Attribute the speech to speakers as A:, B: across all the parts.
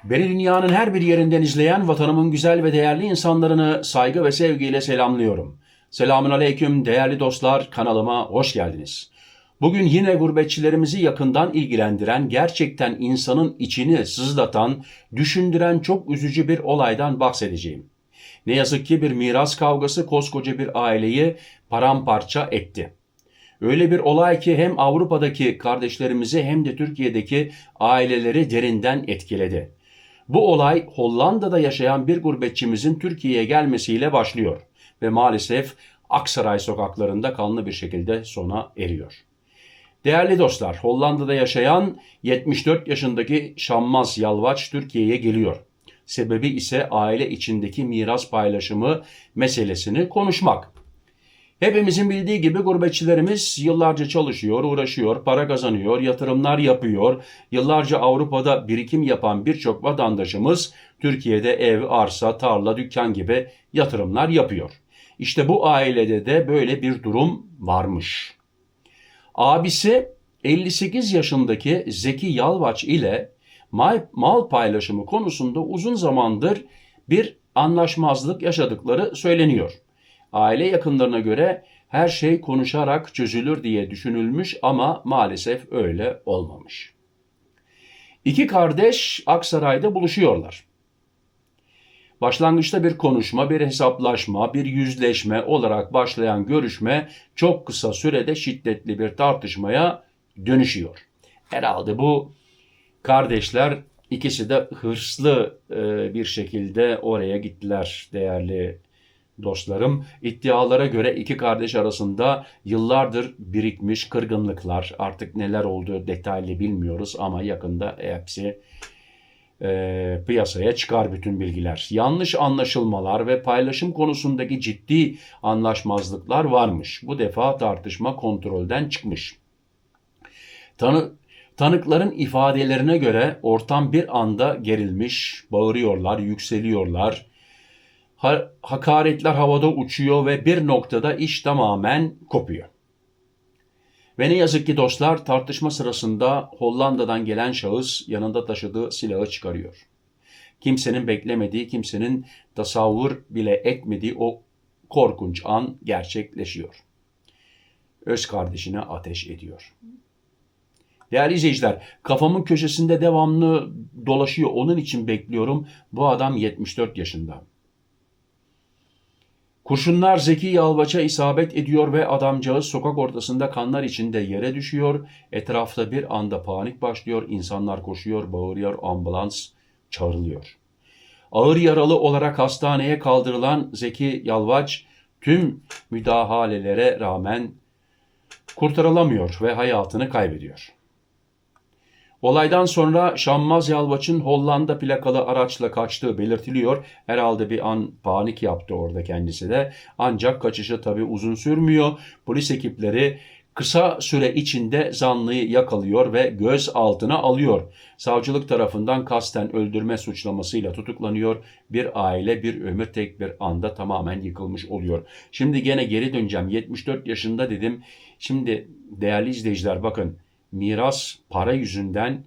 A: Beni dünyanın her bir yerinden izleyen vatanımın güzel ve değerli insanlarını saygı ve sevgiyle selamlıyorum. Selamun aleyküm değerli dostlar, kanalıma hoş geldiniz. Bugün yine gurbetçilerimizi yakından ilgilendiren, gerçekten insanın içini sızlatan, düşündüren çok üzücü bir olaydan bahsedeceğim. Ne yazık ki bir miras kavgası koskoca bir aileyi paramparça etti. Öyle bir olay ki hem Avrupa'daki kardeşlerimizi hem de Türkiye'deki aileleri derinden etkiledi. Bu olay Hollanda'da yaşayan bir gurbetçimizin Türkiye'ye gelmesiyle başlıyor ve maalesef Aksaray sokaklarında kanlı bir şekilde sona eriyor. Değerli dostlar, Hollanda'da yaşayan 74 yaşındaki Şammaz Yalvaç Türkiye'ye geliyor. Sebebi ise aile içindeki miras paylaşımı meselesini konuşmak. Hepimizin bildiği gibi gurbetçilerimiz yıllarca çalışıyor, uğraşıyor, para kazanıyor, yatırımlar yapıyor. Yıllarca Avrupa'da birikim yapan birçok vatandaşımız Türkiye'de ev, arsa, tarla, dükkan gibi yatırımlar yapıyor. İşte bu ailede de böyle bir durum varmış. Abisi 58 yaşındaki Zeki Yalvaç ile mal paylaşımı konusunda uzun zamandır bir anlaşmazlık yaşadıkları söyleniyor. Aile yakınlarına göre her şey konuşarak çözülür diye düşünülmüş ama maalesef öyle olmamış. İki kardeş Aksaray'da buluşuyorlar. Başlangıçta bir konuşma, bir hesaplaşma, bir yüzleşme olarak başlayan görüşme çok kısa sürede şiddetli bir tartışmaya dönüşüyor. Herhalde bu kardeşler ikisi de hırslı bir şekilde oraya gittiler değerli dostlarım. İddialara göre iki kardeş arasında yıllardır birikmiş kırgınlıklar, artık neler olduğu detaylı bilmiyoruz ama yakında hepsi piyasaya çıkar bütün bilgiler. Yanlış anlaşılmalar ve paylaşım konusundaki ciddi anlaşmazlıklar varmış. Bu defa tartışma kontrolden çıkmış. Tanıkların ifadelerine göre ortam bir anda gerilmiş, bağırıyorlar, yükseliyorlar. Hakaretler havada uçuyor ve bir noktada iş tamamen kopuyor. Ve ne yazık ki dostlar, tartışma sırasında Hollanda'dan gelen şahıs yanında taşıdığı silahı çıkarıyor. Kimsenin beklemediği, kimsenin tasavvur bile etmediği o korkunç an gerçekleşiyor. Öz kardeşine ateş ediyor. Değerli izleyiciler, kafamın köşesinde devamlı dolaşıyor. Onun için bekliyorum. Bu adam 74 yaşında. Kurşunlar Zeki Yalvaç'a isabet ediyor ve adamcağız sokak ortasında kanlar içinde yere düşüyor. Etrafta bir anda panik başlıyor. İnsanlar koşuyor, bağırıyor, ambulans çağrılıyor. Ağır yaralı olarak hastaneye kaldırılan Zeki Yalvaç tüm müdahalelere rağmen kurtarılamıyor ve hayatını kaybediyor. Olaydan sonra Şammaz Yalvaç'ın Hollanda plakalı araçla kaçtığı belirtiliyor. Herhalde bir an panik yaptı orada kendisi de. Ancak kaçışı tabii uzun sürmüyor. Polis ekipleri kısa süre içinde zanlıyı yakalıyor ve gözaltına alıyor. Savcılık tarafından kasten öldürme suçlamasıyla tutuklanıyor. Bir aile bir ömür tek bir anda tamamen yıkılmış oluyor. Şimdi gene geri döneceğim. 74 yaşında dedim. Şimdi değerli izleyiciler bakın. Miras para yüzünden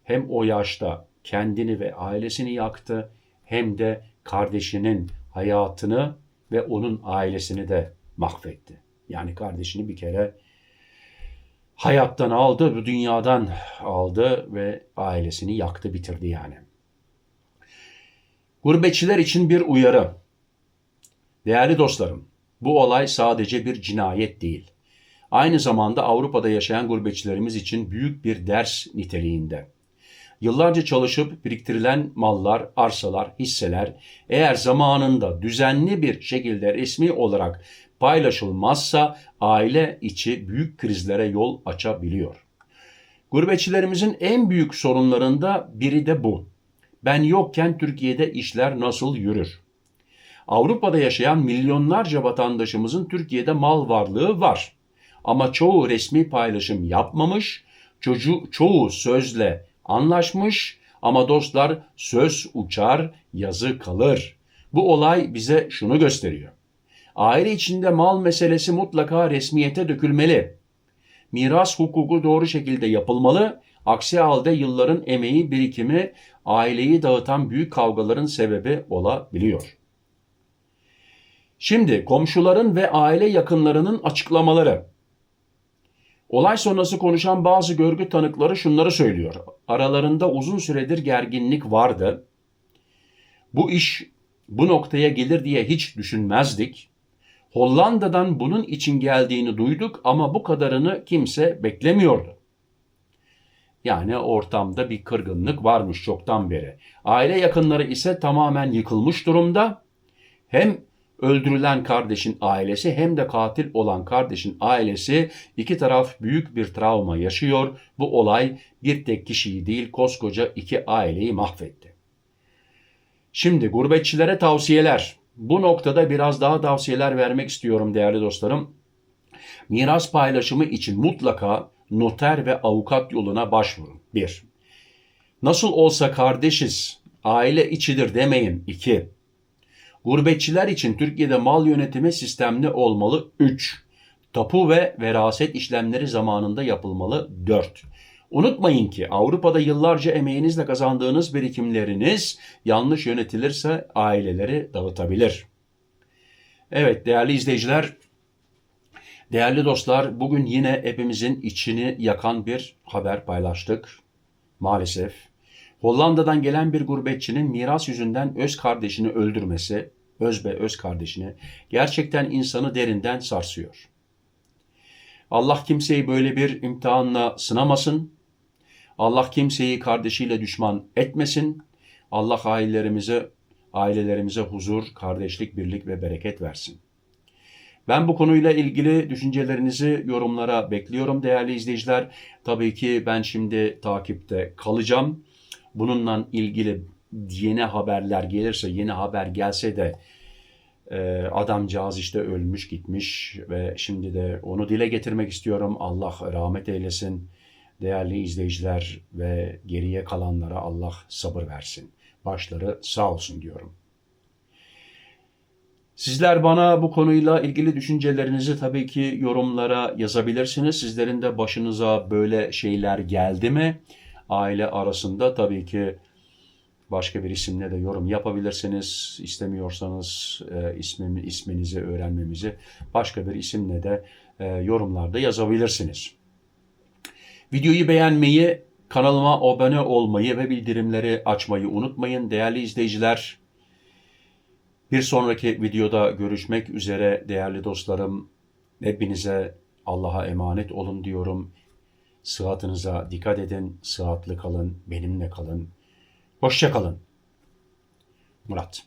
A: hem o yaşta kendini ve ailesini yaktı hem de kardeşinin hayatını ve onun ailesini de mahvetti. Yani kardeşini bir kere hayattan aldı, bu dünyadan aldı ve ailesini yaktı, bitirdi yani. Gurbetçiler için bir uyarı. Değerli dostlarım, bu olay sadece bir cinayet değil. Aynı zamanda Avrupa'da yaşayan gurbetçilerimiz için büyük bir ders niteliğinde. Yıllarca çalışıp biriktirilen mallar, arsalar, hisseler eğer zamanında düzenli bir şekilde resmi olarak paylaşılmazsa aile içi büyük krizlere yol açabiliyor. Gurbetçilerimizin en büyük sorunlarında biri de bu. Ben yokken Türkiye'de işler nasıl yürür? Avrupa'da yaşayan milyonlarca vatandaşımızın Türkiye'de mal varlığı var. Ama çoğu resmi paylaşım yapmamış, çoğu sözle anlaşmış ama dostlar söz uçar, yazı kalır. Bu olay bize şunu gösteriyor. Aile içinde mal meselesi mutlaka resmiyete dökülmeli. Miras hukuku doğru şekilde yapılmalı Aksi halde yılların emeği birikimi aileyi dağıtan büyük kavgaların sebebi olabiliyor. Şimdi komşuların ve aile yakınlarının açıklamaları. Olay sonrası konuşan bazı görgü tanıkları şunları söylüyor. Aralarında uzun süredir gerginlik vardı. Bu iş bu noktaya gelir diye hiç düşünmezdik. Hollanda'dan bunun için geldiğini duyduk ama bu kadarını kimse beklemiyordu. Yani ortamda bir kırgınlık varmış çoktan beri. Aile yakınları ise tamamen yıkılmış durumda. Hem öldürülen kardeşin ailesi hem de katil olan kardeşin ailesi, iki taraf büyük bir travma yaşıyor. Bu olay bir tek kişiyi değil koskoca iki aileyi mahvetti. Şimdi gurbetçilere tavsiyeler. Bu noktada biraz daha tavsiyeler vermek istiyorum değerli dostlarım. Miras paylaşımı için mutlaka noter ve avukat yoluna başvurun. 1. Nasıl olsa kardeşiz, aile içidir demeyin. 2. Gurbetçiler için Türkiye'de mal yönetimi sistemli olmalı. 3. Tapu ve veraset işlemleri zamanında yapılmalı. 4. Unutmayın ki Avrupa'da yıllarca emeğinizle kazandığınız birikimleriniz yanlış yönetilirse aileleri dağıtabilir. Evet değerli izleyiciler, değerli dostlar, bugün yine hepimizin içini yakan bir haber paylaştık. Maalesef. Hollanda'dan gelen bir gurbetçinin miras yüzünden öz kardeşini öldürmesi, öz kardeşini gerçekten insanı derinden sarsıyor. Allah kimseyi böyle bir imtihanla sınamasın. Allah kimseyi kardeşiyle düşman etmesin. Allah ailelerimize huzur, kardeşlik, birlik ve bereket versin. Ben bu konuyla ilgili düşüncelerinizi yorumlara bekliyorum değerli izleyiciler. Tabii ki ben şimdi takipte kalacağım. Bununla ilgili yeni haberler gelirse, yeni haber gelse de adamcağız işte ölmüş gitmiş ve şimdi de onu dile getirmek istiyorum. Allah rahmet eylesin değerli izleyiciler ve geriye kalanlara Allah sabır versin. Başları sağ olsun diyorum. Sizler bana bu konuyla ilgili düşüncelerinizi tabii ki yorumlara yazabilirsiniz. Sizlerin de başınıza böyle şeyler geldi mi? Aile arasında tabii ki başka bir isimle de yorum yapabilirsiniz. İstemiyorsanız isminizi öğrenmemizi başka bir isimle de yorumlarda yazabilirsiniz. Videoyu beğenmeyi, kanalıma abone olmayı ve bildirimleri açmayı unutmayın değerli izleyiciler. Bir sonraki videoda görüşmek üzere değerli dostlarım. Hepinize Allah'a emanet olun diyorum. Sıhhatınıza dikkat edin, sıhhatli kalın, benimle kalın. Hoşça kalın. Murat.